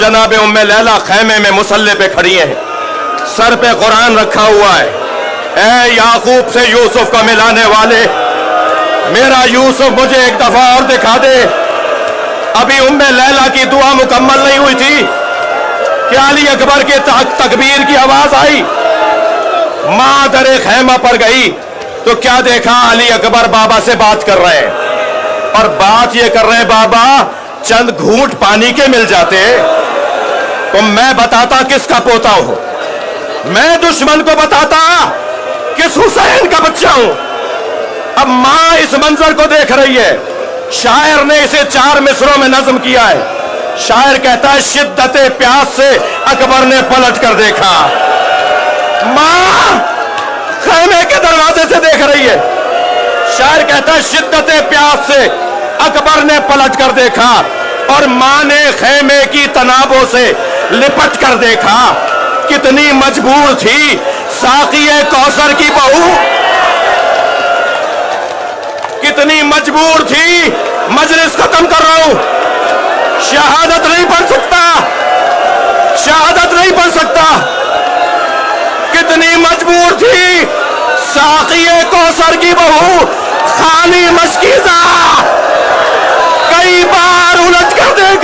जनाब उम्मे लैला खैमे में मुसल्ले पे खड़ी हैं, सर पे कुरान रखा हुआ है। ए याकूब से यूसुफ को मिलाने वाले, मेरा यूसुफ मुझे एक दफा और दिखा दे। अभी उम्मे लैला की दुआ मुकम्मल नहीं हुई थी कि अली अकबर के तकबीर की आवाज आई। मां दरे खैमा पर गई तो क्या देखा, अली अकबर बाबा से बात कर रहे हैं, और बात ये कर रहे हैं, बाबा चंद घूंट पानी के मिल जाते तो मैं बताता किसका पोता हूं, मैं दुश्मन को बताता किस हुसैन का बच्चा हूं। अब मां इस मंजर को देख रही है। शायर ने इसे 4 मिसरों में नज्म किया है। शायर कहता है, शिद्दते प्यास से अकबर ने पलट कर देखा। मां खैमे के दरवाजे से देख रही है। शायर कहता है, शिद्दते प्यास से अकबर ने पलट कर देखा, और मां ने खैमे की तनाबों से लिपट कर देखा। कितनी मजबूर थी साक़िए कौसर की बहू, कितनी मजबूर थी। मजलिस खत्म कर रहा हूं, शहादत नहीं पढ़ सकता, शहादत नहीं पढ़ सकता। कितनी मजबूर थी साक़िए कौसर की बहू, खाली मशकीज़ा कई बार उलट कर देख